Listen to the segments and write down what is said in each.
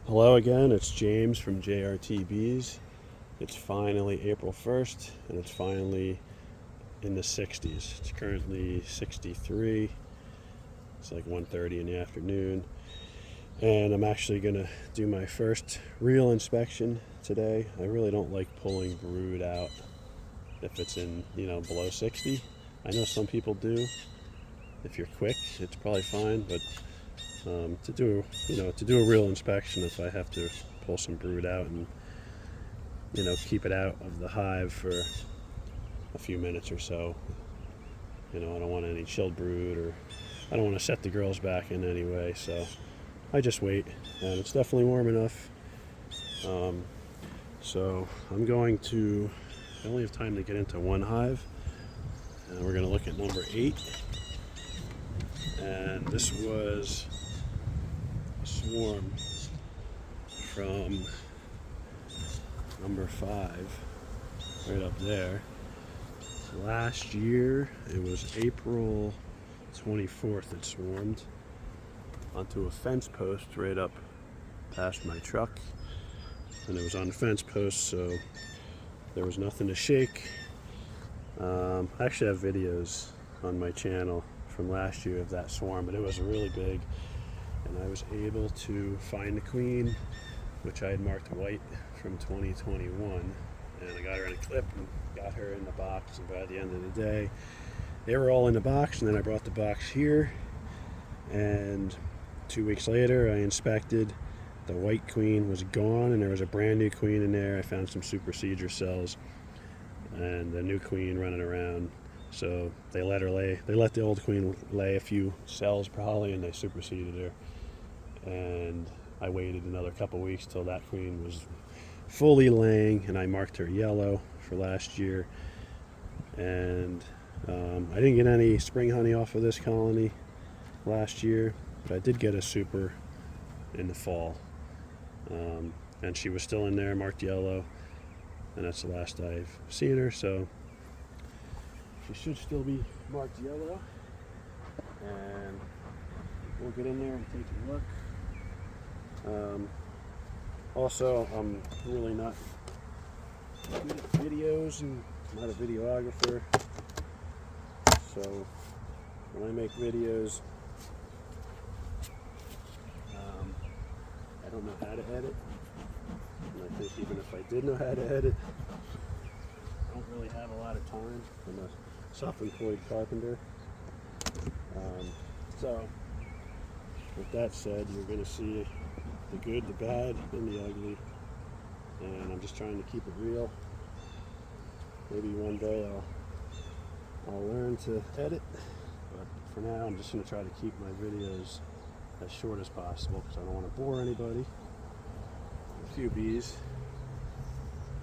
Hello again, it's James from JRTBs. It's finally April 1st and it's finally in the 60s. It's currently 63. It's like 1:30 in the afternoon. And I'm actually going to do my first real inspection today. I really don't like pulling brood out if it's in, below 60. I know some people do. If you're quick, it's probably fine, but to do a real inspection, if I have to pull some brood out and keep it out of the hive for a few minutes or so, I don't want any chilled brood, or I don't want to set the girls back in any way, so I just wait. And it's definitely warm enough, so I'm going to I only have time to get into one hive, and we're going to look at number 8. And this was a swarm from number 5 right up there. Last year, it was April 24th, it swarmed onto a fence post right up past my truck, and it was on the fence post, so there was nothing to shake. I actually have videos on my channel from last year of that swarm, but it was really big, and I was able to find the queen, which I had marked white from 2021, and I got her in a clip and got her in the box. And by the end of the day, they were all in the box, and then I brought the box here, and 2 weeks later I inspected. The white queen was gone, and there was a brand new queen in there. I found some supersedure cells and the new queen running around. So they let her lay. They let the old queen lay a few cells probably, and they superseded her. And I waited another couple weeks till that queen was fully laying, and I marked her yellow for last year. And I didn't get any spring honey off of this colony last year, but I did get a super in the fall. And she was still in there, marked yellow, and that's the last I've seen her. So she should still be marked yellow, and we'll get in there and take a look. Also, I'm really not good at videos, and I'm not a videographer, so when I make videos, I don't know how to edit, and I think even if I did know how to edit, I don't really have a lot of time. I'm a self-employed carpenter. So with that said, you're going to see the good, the bad, and the ugly, and I'm just trying to keep it real. Maybe one day I'll learn to edit, but for now I'm just going to try to keep my videos as short as possible because I don't want to bore anybody. A few bees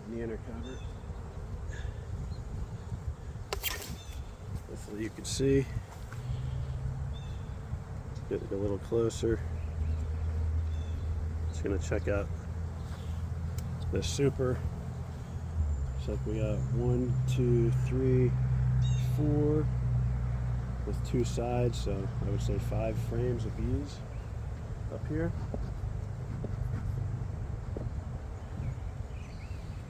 in the inner cover. Hopefully you can see. Get a little closer. Just gonna check out this super. Looks like we got 1, 2, 3, 4 with 2 sides, so I would say 5 frames of bees up here.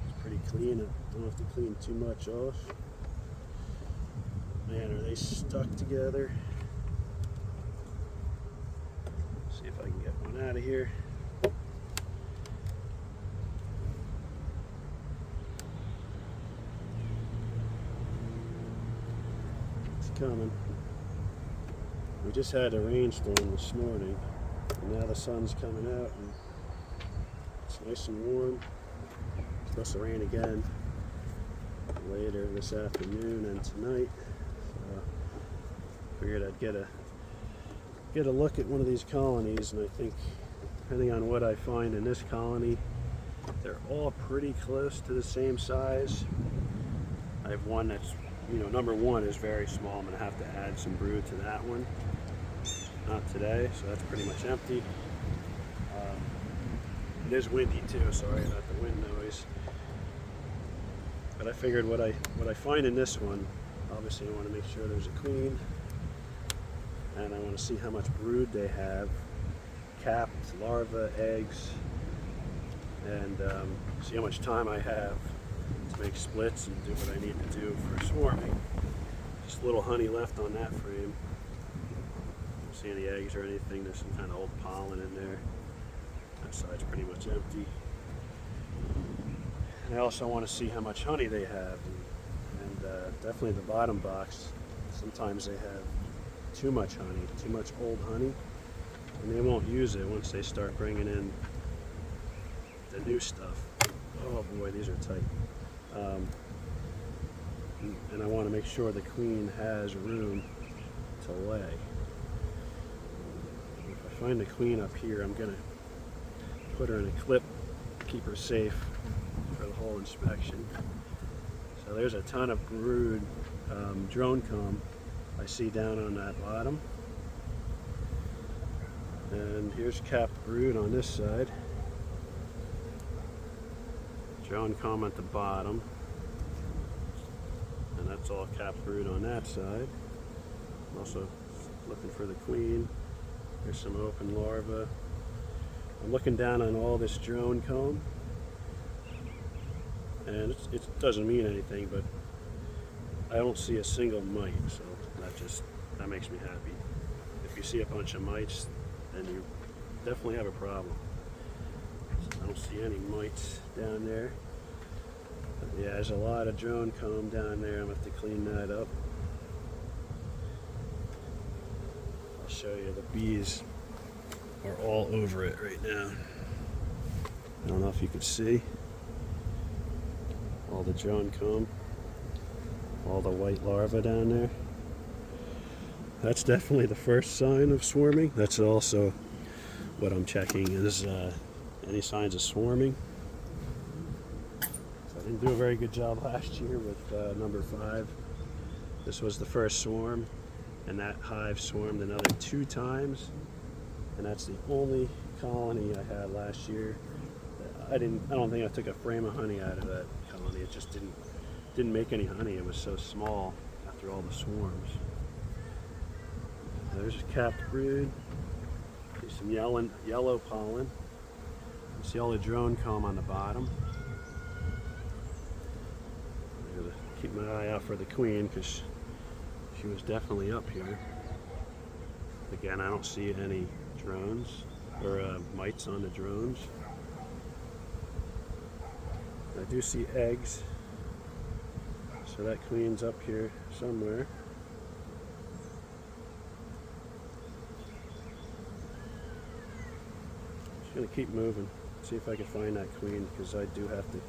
It's pretty clean. I don't have to clean too much off. Man, are they stuck together? See if I can get one out of here. It's coming. We just had a rainstorm this morning, and now the sun's coming out, and it's nice and warm. It's supposed to rain again later this afternoon and tonight. So figured I'd get a look at one of these colonies, and I think depending on what I find in this colony, they're all pretty close to the same size. I have one that's, number 1 is very small. I'm going to have to add some brood to that one. Not today, so that's pretty much empty. It is windy too, sorry about the wind noise. But I figured what I find in this one, obviously I want to make sure there's a queen, and I want to see how much brood they have, capped, larvae, eggs, and see how much time I have to make splits and do what I need to do for swarming. Just a little honey left on that frame. Don't see any eggs or anything. There's some kind of old pollen in there. That side's pretty much empty. And I also want to see how much honey they have. And definitely the bottom box, sometimes they have too much honey, too much old honey, and they won't use it once they start bringing in the new stuff. Oh boy, these are tight. And I want to make sure the queen has room to lay. If I find the queen up here, I'm going to put her in a clip, keep her safe for the whole inspection. So there's a ton of brood drone comb I see down on that bottom. And here's capped brood on this side. Drone comb at the bottom. And that's all capped brood on that side. I'm also looking for the queen. There's some open larvae. I'm looking down on all this drone comb. And it doesn't mean anything, but I don't see a single mite, so that makes me happy. If you see a bunch of mites, then you definitely have a problem. I don't see any mites down there. But yeah, there's a lot of drone comb down there. I'm going to have to clean that up. I'll show you, the bees are all over it right now. I don't know if you could see all the drone comb, all the white larvae down there. That's definitely the first sign of swarming. That's also what I'm checking is any signs of swarming. So I didn't do a very good job last year with number 5. This was the first swarm, and that hive swarmed another 2 times, and that's the only colony I had last year. I don't think I took a frame of honey out of that colony. It just didn't make any honey. It was so small after all the swarms. There's a capped brood. There's some yellow pollen. You see all the drone comb on the bottom. I'm gonna keep my eye out for the queen because she was definitely up here. Again, I don't see any drones or mites on the drones. I do see eggs, so that queen's up here somewhere. Just gonna keep moving, see if I can find that queen, because I do have to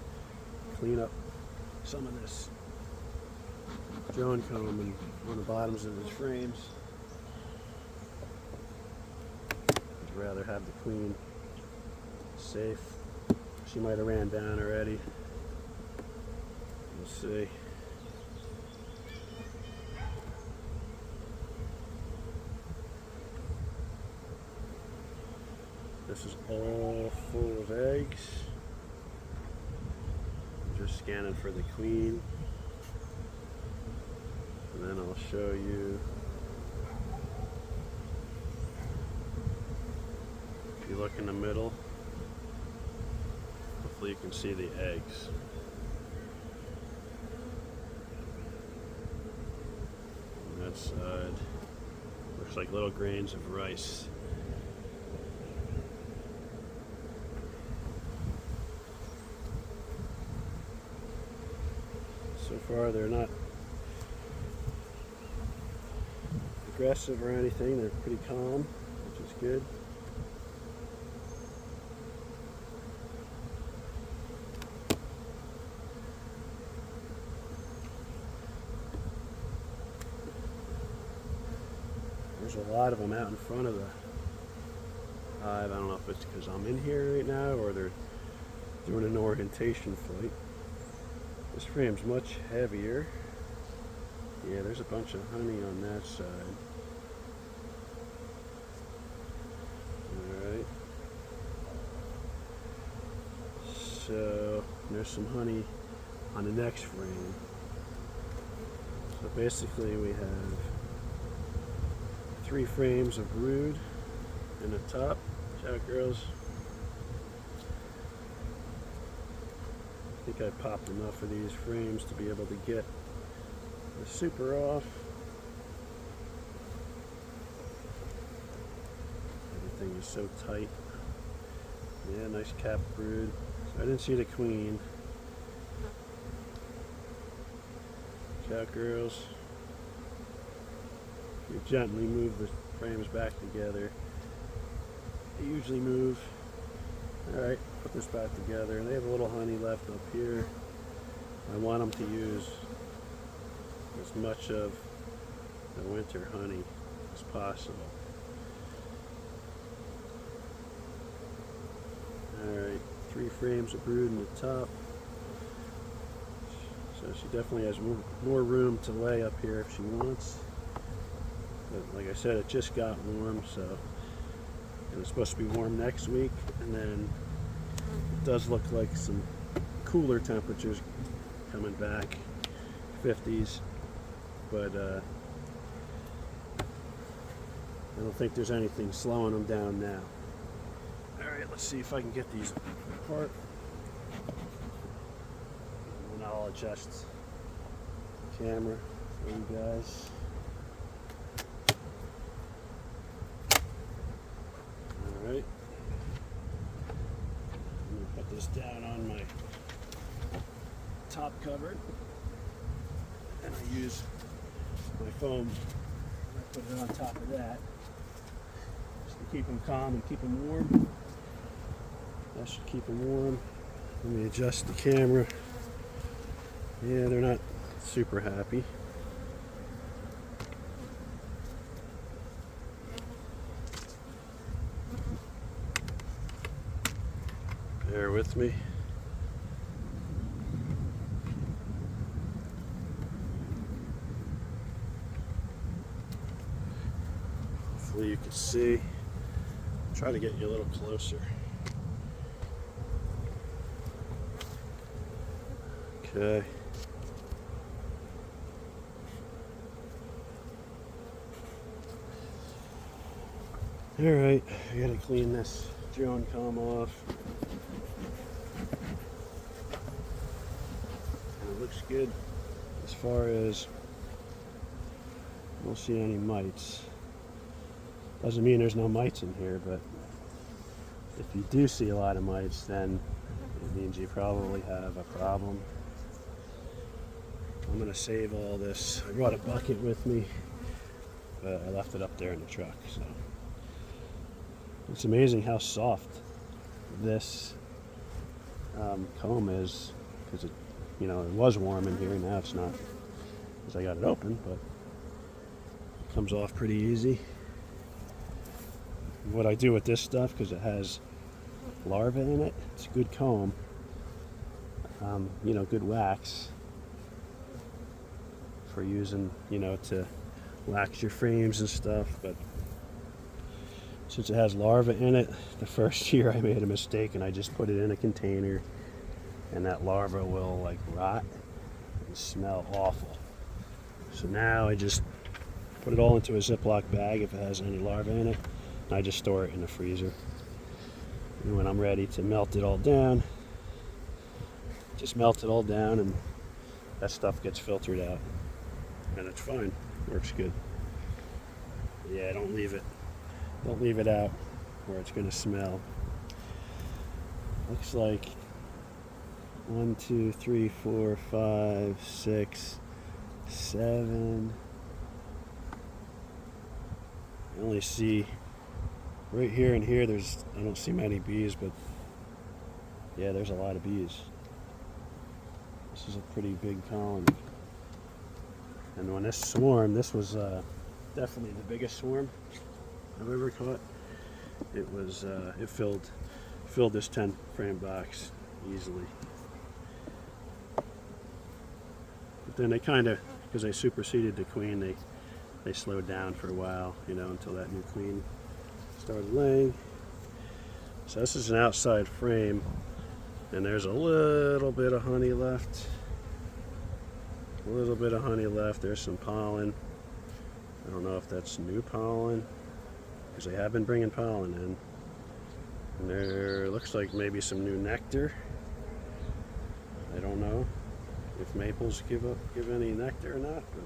clean up some of this drone comb and on the bottoms of these frames. I'd rather have the queen safe. She might have ran down already. We'll see. This is all full of eggs. I'm just scanning for the queen. And then I'll show you. If you look in the middle, hopefully you can see the eggs. On that side, looks like little grains of rice. So far they're not aggressive or anything, they're pretty calm, which is good. There's a lot of them out in front of the hive. I don't know if it's because I'm in here right now or they're doing an orientation flight. This frame's much heavier. Yeah, there's a bunch of honey on that side. Alright. So, there's some honey on the next frame. So basically we have 3 frames of brood in the top. Watch out, girls. think I popped enough of these frames to be able to get the super off. Everything is so tight. Yeah, nice cap brood. So I didn't see the queen. Cowgirls. You gently move the frames back together. They usually move. Alright, put this back together. And they have a little honey left up here. I want them to use as much of the winter honey as possible. Alright, 3 frames of brood in the top. So she definitely has more room to lay up here if she wants. But like I said, it just got warm, so and it's supposed to be warm next week, and then it does look like some cooler temperatures coming back, 50s, but I don't think there's anything slowing them down now. Alright, let's see if I can get these apart. And I'll adjust the camera for you guys. Alright. I'm going to put this down on my top cupboard. And I use my foam. I put it on top of that just to keep them calm and keep them warm. That should keep them warm. Let me adjust the camera. Yeah, they're not super happy. Bear with me. Hopefully you can see. Try to get you a little closer. Okay. Alright, I gotta clean this drone comb off. And it looks good as far as I don't see any mites. Doesn't mean there's no mites in here, but if you do see a lot of mites, then it means you probably have a problem. I'm gonna save all this. I brought a bucket with me, but I left it up there in the truck. So it's amazing how soft this comb is, because it was warm in here. Now it's not, because I got it open, but it comes off pretty easy. What I do with this stuff, because it has larvae in it, it's a good comb. Good wax for using, to wax your frames and stuff. But since it has larvae in it, the first year I made a mistake and I just put it in a container, and that larva will like rot and smell awful. So now I just put it all into a Ziploc bag if it has any larvae in it, and I just store it in the freezer. And when I'm ready to melt it all down, just melt it all down, and that stuff gets filtered out, and it's fine. Works good. Yeah, don't leave it out where it's going to smell. Looks like 1, 2, 3, 4, 5, 6, 7. I only see right here and here. I don't see many bees, but yeah, there's a lot of bees. This is a pretty big colony. And when this swarm, this was definitely the biggest swarm I've ever caught. It was it filled this 10 frame box easily. But then they kind of, because they superseded the queen, they slowed down for a while, until that new queen started laying. So this is an outside frame, and there's a little bit of honey left. A little bit of honey left. There's some pollen. I don't know if that's new pollen, because they have been bringing pollen in. And there looks like maybe some new nectar. I don't know if maples give any nectar or not, but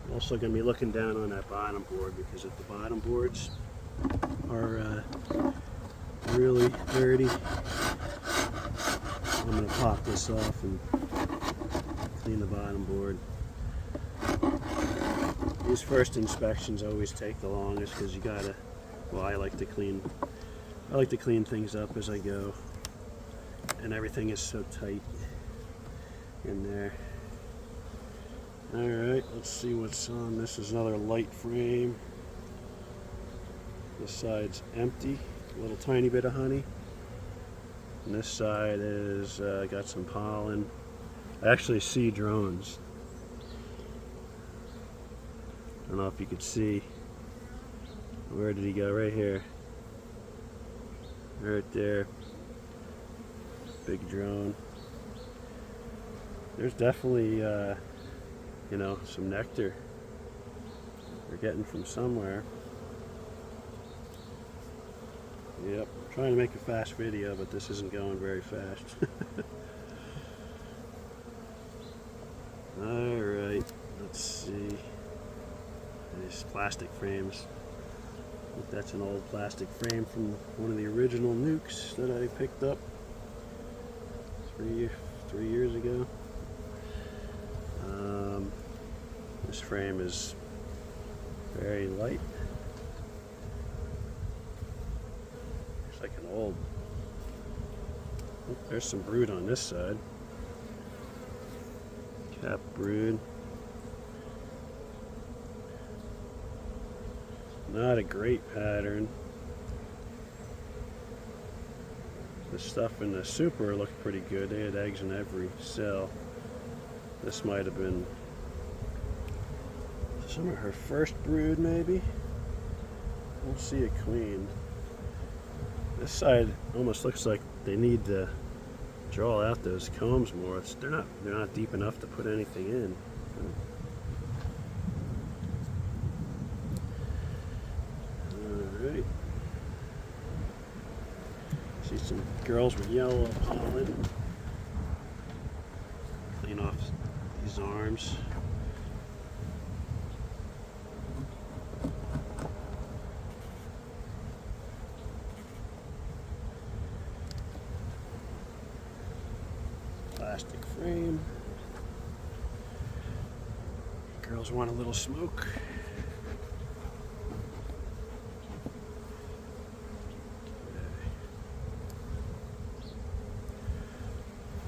I'm also going to be looking down on that bottom board, because if the bottom boards are really dirty, I'm going to pop this off and clean the bottom board. These first inspections always take the longest, because you gotta, well, I like to clean things up as I go, and everything is so tight in there. Alright, let's see what's on. This is another light frame. This side's empty, a little tiny bit of honey. And this side is got some pollen. I actually see drones. I don't know if you could see. Where did he go? Right here. Right there. Big drone. There's definitely, you know, some nectar they're getting from somewhere. Yep, I'm trying to make a fast video, but this isn't going very fast. Alright, let's see. These plastic frames. I think that's an old plastic frame from one of the original nukes that I picked up 3 years ago. This frame is very light. It's like an old. Oh, there's some brood on this side. Cap brood. Not a great pattern. The stuff in the super looked pretty good. They had eggs in every cell. This might have been some of her first brood, maybe. We'll see a queen. This side almost looks like they need to draw out those combs more. They're not deep enough to put anything in. Alright. See some girls with yellow pollen. Clean off these arms. Plastic frame. Girls want a little smoke.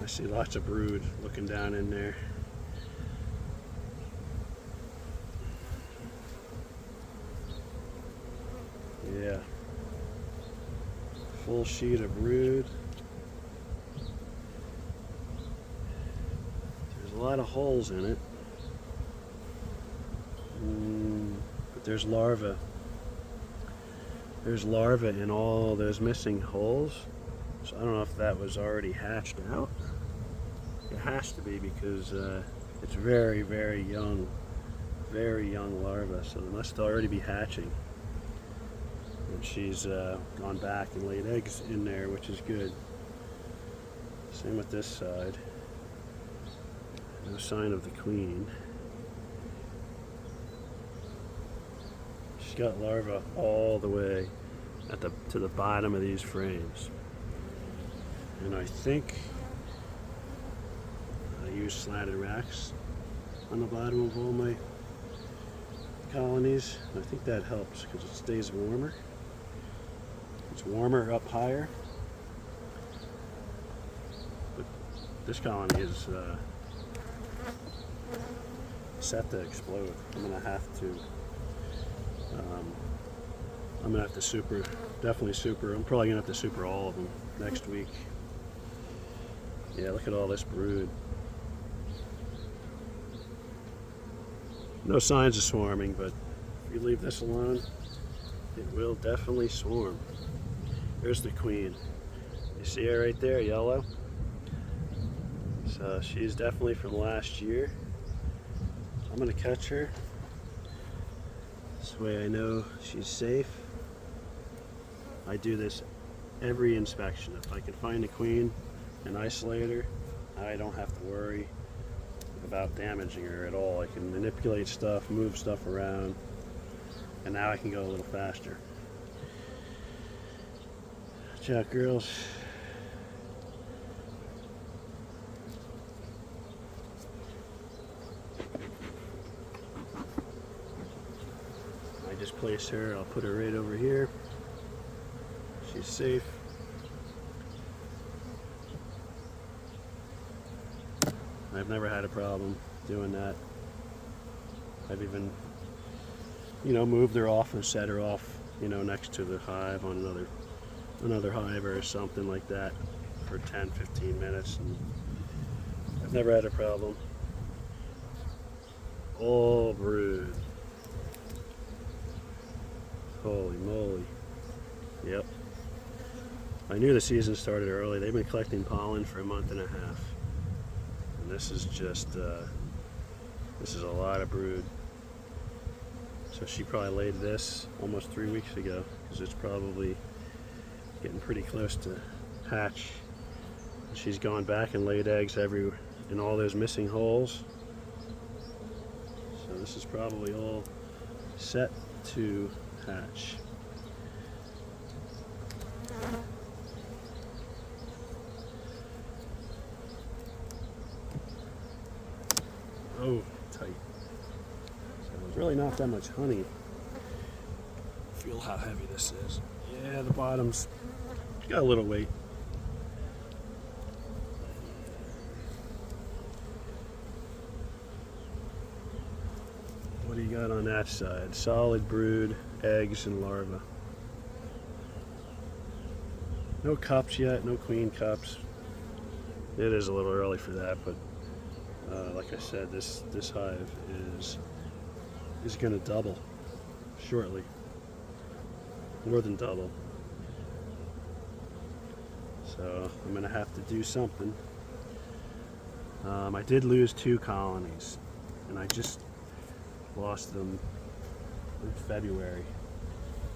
I see lots of brood looking down in there. Yeah. Full sheet of brood. There's a lot of holes in it. But there's larvae. There's larvae in all those missing holes. So I don't know if that was already hatched out. It has to be, because it's very, very young larva, so they must already be hatching. And she's gone back and laid eggs in there, which is good. Same with this side. No sign of the queen. She's got larvae all the way to the bottom of these frames. And I think I use slatted racks on the bottom of all my colonies. And I think that helps, because it stays warmer. It's warmer up higher. But this colony is set to explode. I'm gonna have to super, definitely super. I'm probably gonna have to super all of them next week. Yeah, look at all this brood. No signs of swarming, but if you leave this alone, it will definitely swarm. There's the queen. You see her right there, yellow? So she's definitely from last year. I'm gonna catch her. This way I know she's safe. I do this every inspection. If I can find a queen, an isolator, I don't have to worry about damaging her at all. I can manipulate stuff, move stuff around, and now I can go a little faster. Watch out, girls. I just placed her, I'll put her right over here. She's safe. I've never had a problem doing that. I've even, moved her off and set her off, next to the hive on another hive or something like that for 10-15 minutes, and I've never had a problem. All brood. Holy moly. Yep. I knew the season started early. They've been collecting pollen for a month and a half. And this is just, this is a lot of brood. So she probably laid this almost 3 weeks ago, because it's probably getting pretty close to hatch. She's gone back and laid eggs in all those missing holes. So this is probably all set to hatch. Oh, tight. So there's really not that much honey. Feel how heavy this is. Yeah, the bottom's got a little weight. What do you got on that side? Solid brood, eggs, and larvae. No cups yet, no queen cups. It is a little early for that, but like I said, this hive is going to double shortly, more than double. So I'm going to have to do something. I did lose 2 colonies, and I just lost them in February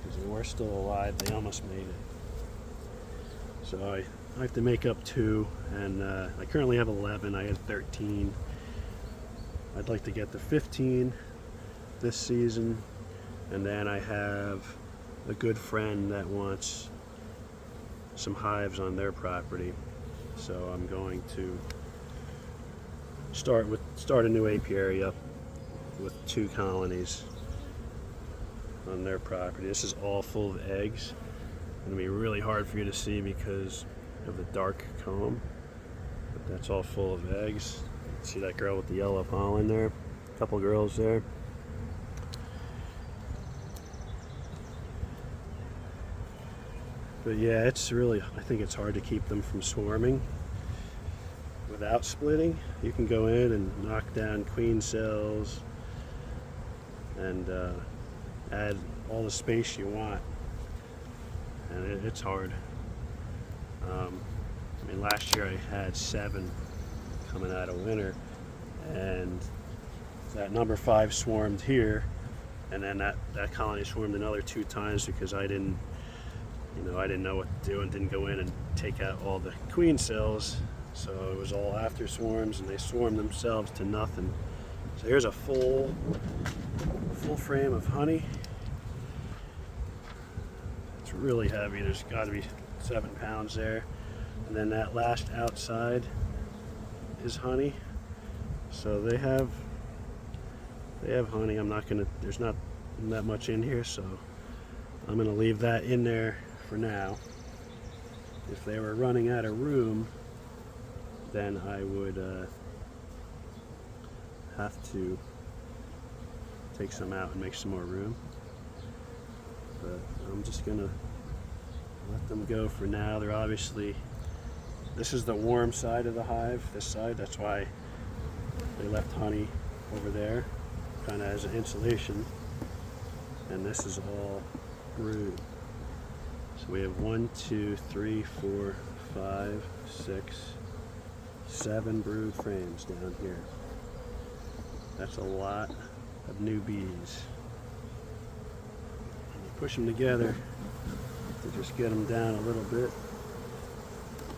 because they were still alive. They almost made it. So I have to make up 2, and I currently have 11. I had 13. I'd like to get to 15 this season, and then I have a good friend that wants some hives on their property, so I'm going to start a new apiary up with 2 colonies on their property. This is all full of eggs. It's going to be really hard for you to see because of the dark comb, but that's all full of eggs. See that girl with the yellow pollen there? A couple girls there. But yeah, I think it's hard to keep them from swarming without splitting. You can go in and knock down queen cells and add all the space you want, and it's hard. Last year I had 7 coming out of winter, and that number 5 swarmed here, and then that colony swarmed another 2 times because I didn't know what to do and didn't go in and take out all the queen cells. So it was all after swarms, and they swarmed themselves to nothing. So here's a full frame of honey. It's really heavy. There's got to be 7 pounds there. And then that last outside is honey. So they have honey. There's not that much in here, so I'm gonna leave that in there for now. If they were running out of room, then I would have to take some out and make some more room. But I'm just gonna let them go for now. They're obviously, this is the warm side of the hive, this side. That's why they left honey over there, kind of as an insulation. And this is all brood. So we have 1, 2, 3, 4, 5, 6, 7 brood frames down here. That's a lot of new bees. And you push them together to just get them down a little bit.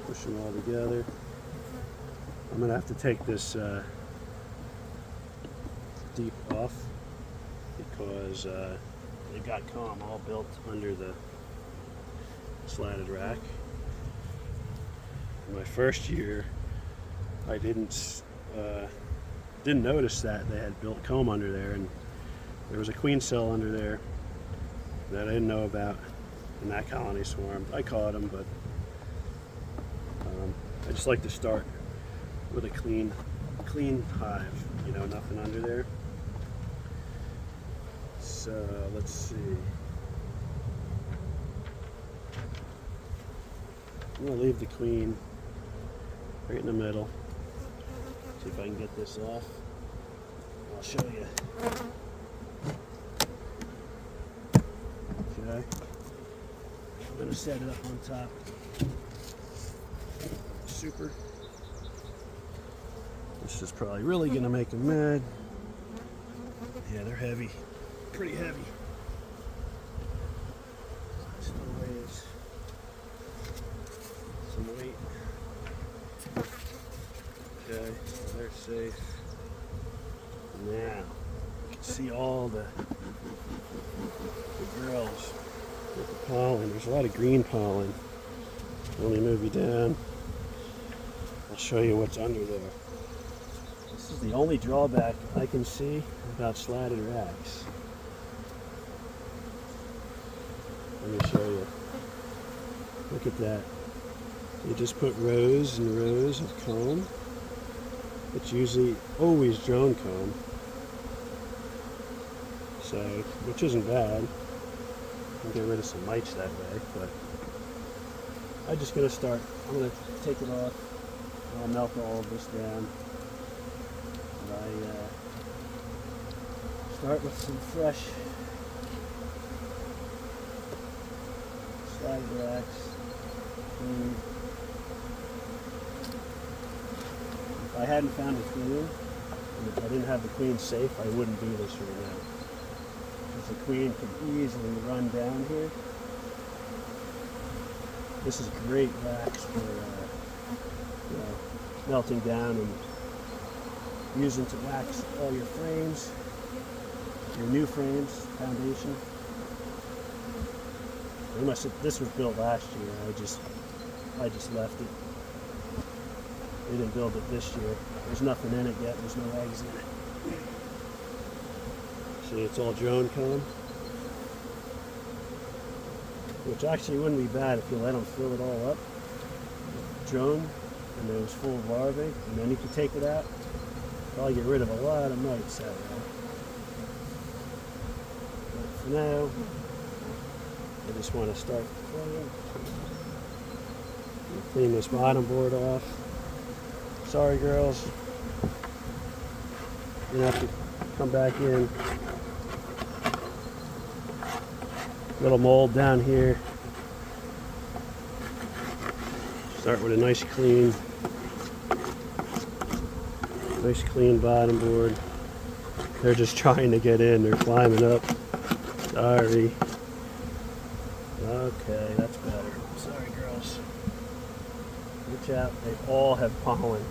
Push them all together. I'm gonna have to take this deep off because they've got comb all built under the slatted rack. In my first year, I didn't notice that they had built comb under there, and there was a queen cell under there that I didn't know about, and that colony swarmed. I caught them, but I just like to start with a clean hive, you know, nothing under there. So let's see. I'm gonna leave the queen right in the middle. See if I can get this off. I'll show you. Okay. I'm gonna set it up on top. Super. This is probably really gonna make them mad. Yeah, they're heavy. Pretty heavy. Still weighs some weight. Okay, so they're safe. Now, you can see all the girls with the pollen. There's a lot of green pollen. Let me move you down. I'll show you what's under there. This is the only drawback I can see about slatted racks. Let me show you. Look at that. You just put rows and rows of comb. It's usually always drone comb. So, which isn't bad. You can get rid of some mites that way, but I'm just going to start. I'm going to take it off. I'll melt all of this down. And I start with some fresh slatted racks. If I hadn't found a queen, and if I didn't have the queen safe, I wouldn't do this right now. Because the queen could easily run down here. This is great wax for you know, melting down and using to wax all your frames, your new frames, foundation. This was built last year. I just left it. They didn't build it this year. There's nothing in it yet. There's no eggs in it. See, it's all drone comb, which actually wouldn't be bad if you let them fill it all up. Drone, and it was full of larvae, and then you can take it out. Probably get rid of a lot of mites that way. But for now, I just want to start clean this bottom board off. Sorry, girls. You have to come back in. Little mold down here. Start with a nice clean bottom board. They're just trying to get in. They're climbing up. Sorry. Okay, that's better. Sorry, girls. Watch out. They all have pollen.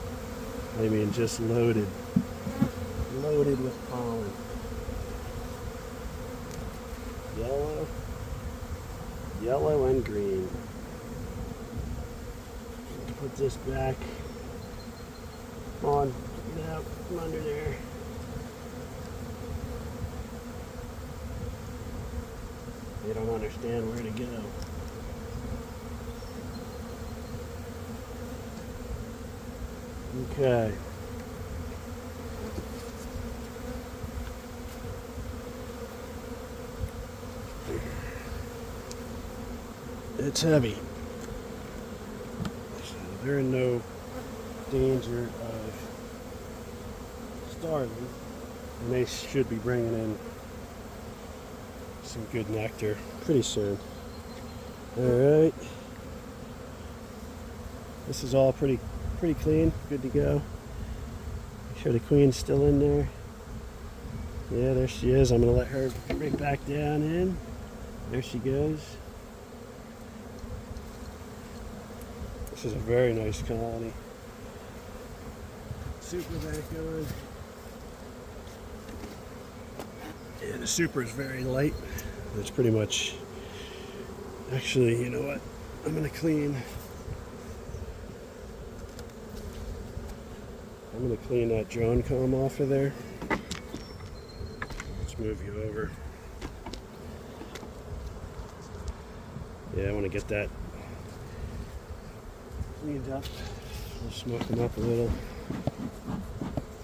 I mean, just loaded with pollen. Yellow and green. Put this back on. Get out from under there. They don't understand where to go. Okay. It's heavy. So they're in no danger of starving, and they should be bringing in some good nectar pretty soon. Alright. This is all pretty clean, good to go. Make sure the queen's still in there. Yeah, there she is. I'm going to let her right back down in. There she goes. This is a very nice colony. Super back on. Yeah, the super is very light. It's pretty much, actually, you know what? I'm gonna clean that drone comb off of there. Let's move you over. Yeah, I want to get that cleaned up. We'll smoke them up a little.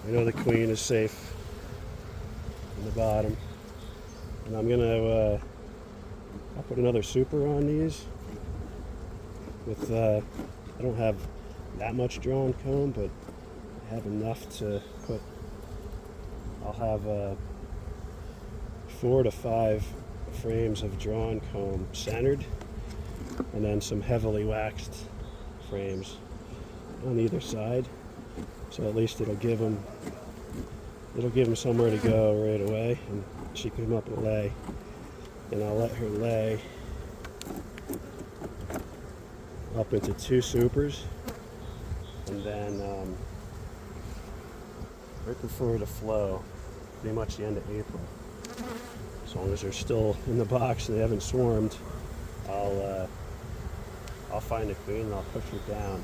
I know the queen is safe in the bottom. And I'm gonna I'll put another super on these. With I don't have that much drawn comb, but I have enough to put. I'll have 4 to 5 frames of drawn comb centered, and then some heavily waxed frames on either side. So at least it'll give them somewhere to go right away, and she can come up and lay. And I'll let her lay up into 2 supers, and then right before the flow, pretty much the end of April, as long as they're still in the box and they haven't swarmed, I'll find a queen and I'll push her down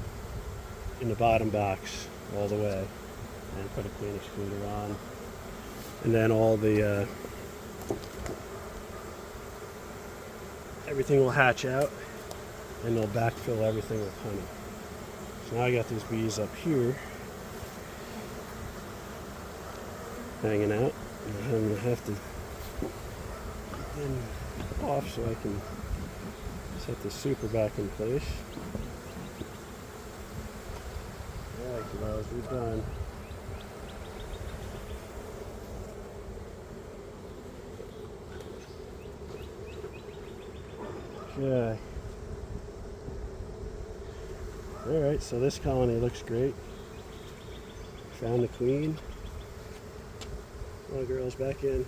in the bottom box all the way, and put a queen excluder on, and then all the everything will hatch out, and they'll backfill everything with honey. So now I got these bees up here hanging out, and I'm going to have to get them off so I can set the super back in place. Alright, kiddos, we're done. Okay. Alright, so this colony looks great. Found the queen. Come on, girls, back in.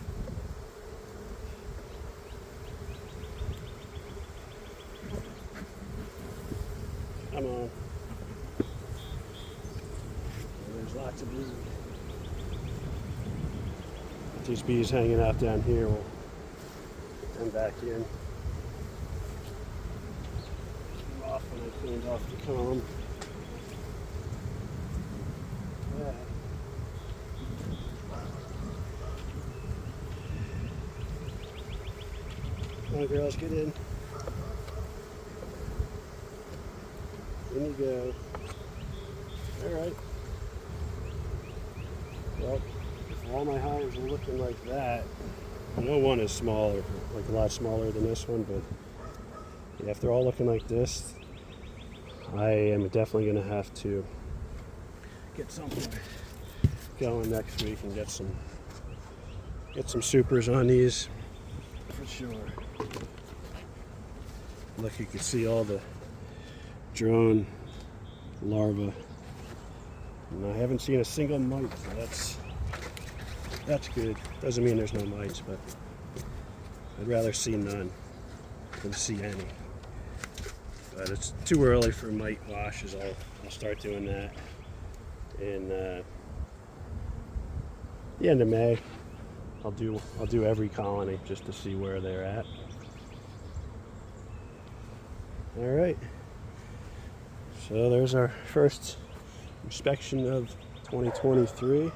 Come on. There's lots of bees. These bees hanging out down here will come back in. Off when I cleaned off the comb. Yeah. Come on, girls, get in. In you go. Alright. Well, if all my hives are looking like that, I know one is smaller, like a lot smaller than this one, but yeah, if they're all looking like this, I am definitely going to have to get something going next week and get some supers on these for sure. Look, you can see all the drone larvae, and I haven't seen a single mite, so that's good. Doesn't mean there's no mites, but I'd rather see none than see any. But it's too early for mite washes. I'll start doing that in the end of May. I'll do every colony just to see where they're at. All right. So there's our first inspection of 2023,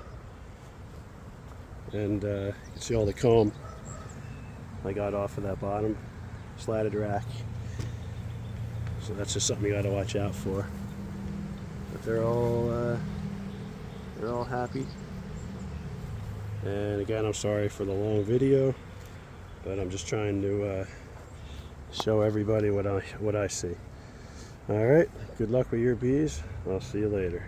and you can see all the comb I got off of that bottom slatted rack. So that's just something you got to watch out for. But they're all happy. And again, I'm sorry for the long video, but I'm just trying to show everybody what I see. All right, good luck with your bees. I'll see you later.